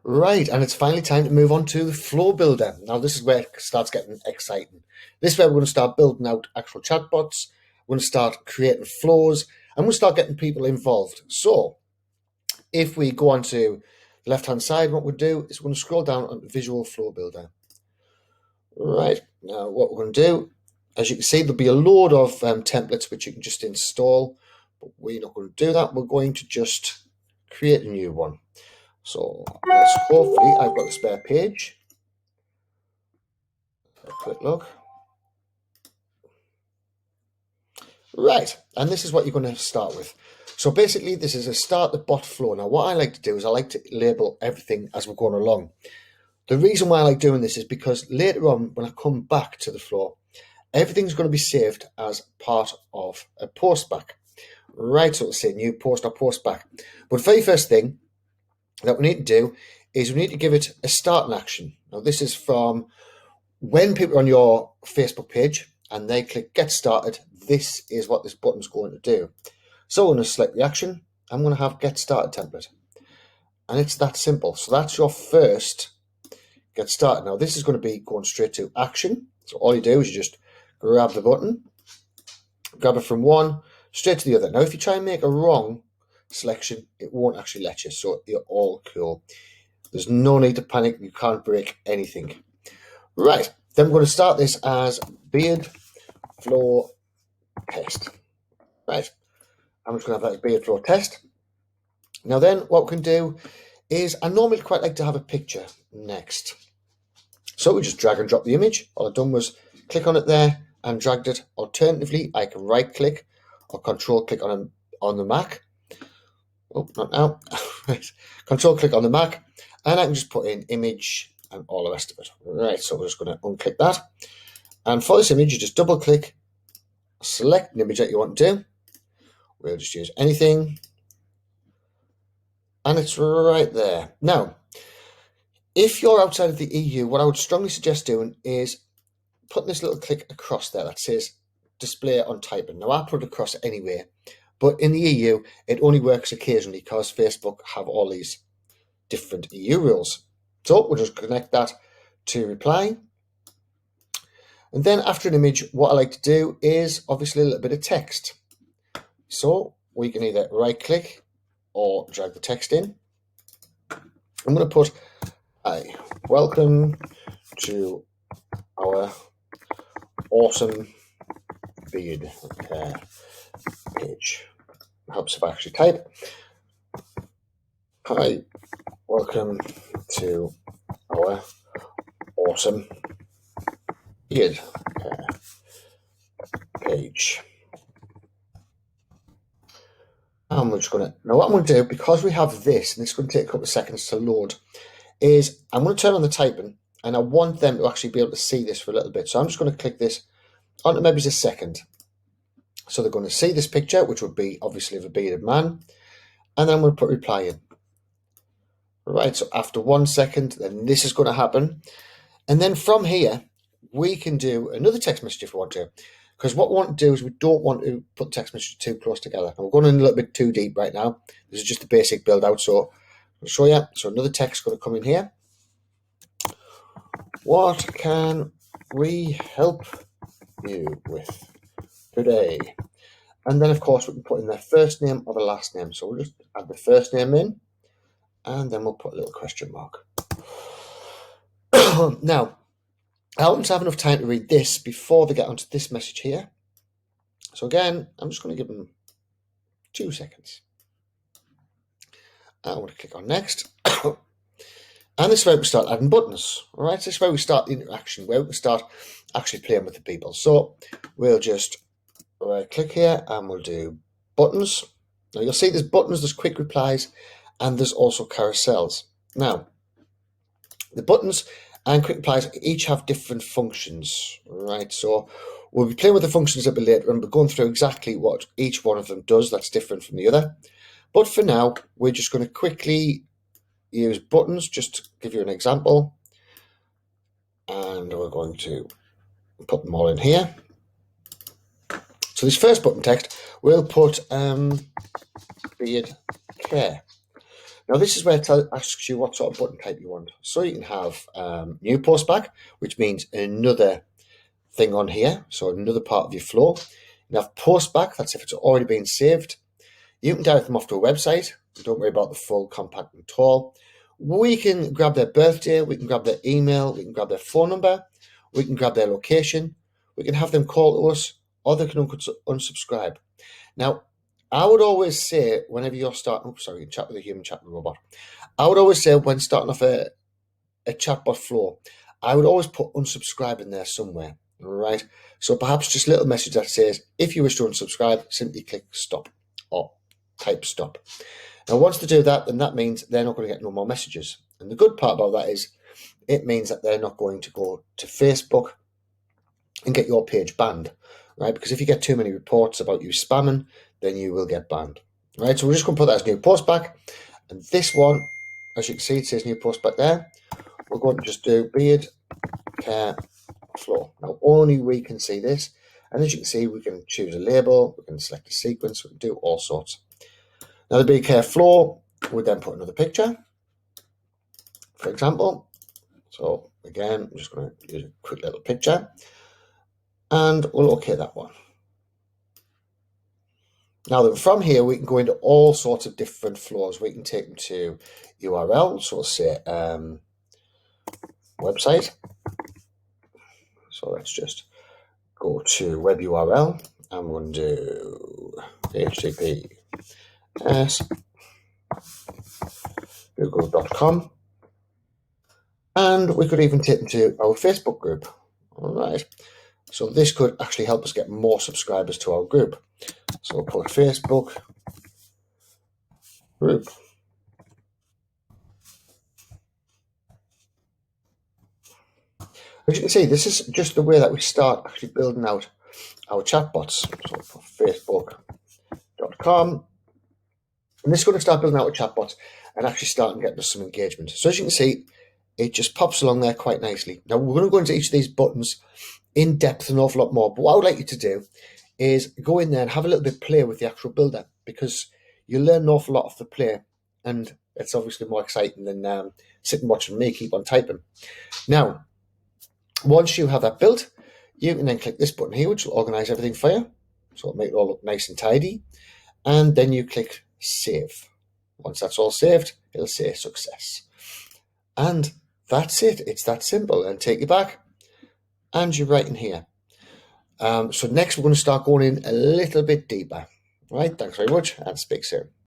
Right, and it's finally time to move on to the flow builder. Now, this is where it starts getting exciting. This is where we're going to start building out actual chatbots. We're going to start creating flows, and we'll start getting people involved. So, if we go on to the left-hand side, what we'll do is we're going to scroll down on Visual Flow Builder. Right, now what we're going to do, as you can see, there'll be a load of templates which you can just install, but we're not going to do that. We're going to just create a new one. So let's hopefully I've got a spare page. A quick look. Right, and this is what you're going to start with. So basically this is a start the bot flow. Now what I like to do is I like to label everything as we're going along. The reason why I like doing this is because later on when I come back to the flow, everything's going to be saved as part of a post back. Right, so it'll say new post or post back. But the very first thing that we need to do is we need to give it a starting action. Now this is from when people are on your Facebook page and they click get started, this is what this button's going to do. So I'm going to select the action. I'm going to have get started template. And it's that simple. So that's your first get started. Now this is going to be going straight to action. So all you do is you just grab the button, grab it from one, straight to the other. Now if you try and make a wrong selection, it won't actually let you. So you're all cool. There's no need to panic. You can't break anything. Right, then we're going to start this as beard flow test. Right, I'm just going to have that as beard flow test. Now then, what we can do is I normally quite like to have a picture next. So we just drag and drop the image. All I've done was click on it there and dragged it. Alternatively, I can right click or control click on the Mac. Oh, not now. Control click on the Mac, and I can just put in image and all the rest of it. Right, so we're just going to unclick that. And for this image, you just double click, select an image that you want to do. We'll just use anything. And it's right there. Now, if you're outside of the EU, what I would strongly suggest doing is putting this little click across there that says display on typing. Now, I put it across anyway, but in the EU, it only works occasionally because Facebook have all these different EU rules. So we'll just connect that to reply. And then after an image, what I like to do is obviously a little bit of text. So we can either right click or drag the text in. I'm going to put, hi, welcome to our awesome beard care page. Helps if I actually type. Hi, welcome to our awesome beard care page. And we're just going to, now what I'm going to do, because we have this, and it's going to take a couple of seconds to load, is I'm going to turn on the typing, and I want them to actually be able to see this for a little bit. So I'm just going to click this onto maybe a second. So they're going to see this picture, which would be obviously of a bearded man, and then I'm going to put reply in. Right, so after 1 second, then this is going to happen. And then from here, we can do another text message if we want to. Because what we want to do is we don't want to put text messages too close together. And we're going in a little bit too deep right now. This is just a basic build out. So I'll show you. So another text is going to come in here. What can we help you with today? And then, of course, we can put in their first name or the last name. So we'll just add the first name in. And then we'll put a little question mark. Now, I want to have enough time to read this before they get onto this message here. So again, I'm just going to give them 2 seconds. I want to click on next. And this is where we start adding buttons. All right, this is where we start the interaction, where we can start actually playing with the people. So we'll just right click here and we'll do buttons. Now you'll see there's buttons, there's quick replies, and there's also carousels. Now, the buttons and quick replies each have different functions, right? So we'll be playing with the functions a bit later and we're going through exactly what each one of them does that's different from the other. But for now, we're just going to quickly use buttons just to give you an example. And we're going to put them all in here. So this first button text, we'll put beard care. Now this is where it asks you what sort of button type you want. So you can have new post back, which means another thing on here, so another part of your flow. You have post back, that's if it's already been saved. You can direct them off to a website. Don't worry about the full compact at all. We can grab their birthday, we can grab their email, we can grab their phone number, we can grab their location, we can have them call to us, or they can unsubscribe. Now, I would always say whenever you're starting, chat with a human, chat with a robot. I would always say when starting off a chatbot flow, I would always put unsubscribe in there somewhere, right? So perhaps just a little message that says, if you wish to unsubscribe, simply click stop or type stop. Now, once they do that, then that means they're not going to get no more messages. And the good part about that is it means that they're not going to go to Facebook and get your page banned, right? Because if you get too many reports about you spamming, then you will get banned, right? So we're just going to put that as new post back. And this one, as you can see, it says new post back there. We're going to just do beard care flow. Now, only we can see this. And as you can see, we can choose a label, we can select a sequence, we can do all sorts. Now, the beard care flow, we then put another picture, for example. So again, I'm just going to use a quick little picture. And we'll OK that one. Now then, from here, we can go into all sorts of different flows. We can take them to URL, so we'll say website. So let's just go to web URL, and we're going to do https google.com. And we could even take them to our Facebook group. All right. So this could actually help us get more subscribers to our group. So we'll put Facebook group. As you can see, this is just the way that we start actually building out our chatbots. So we'll put facebook.com. And this is going to start building out a chatbot and actually start getting us some engagement. So as you can see, it just pops along there quite nicely. Now we're going to go into each of these buttons in depth an awful lot more. But what I would like you to do is go in there and have a little bit play with the actual builder, because you'll learn an awful lot off the play. And it's obviously more exciting than sitting watching me keep on typing. Now, once you have that built, you can then click this button here, which will organize everything for you. So it'll make it all look nice and tidy. And then you click save. Once that's all saved, it'll say success. And that's it. It's that simple. And take you back, and you're right in here. So next, we're going to start going in a little bit deeper. Right. Thanks very much, and speak soon.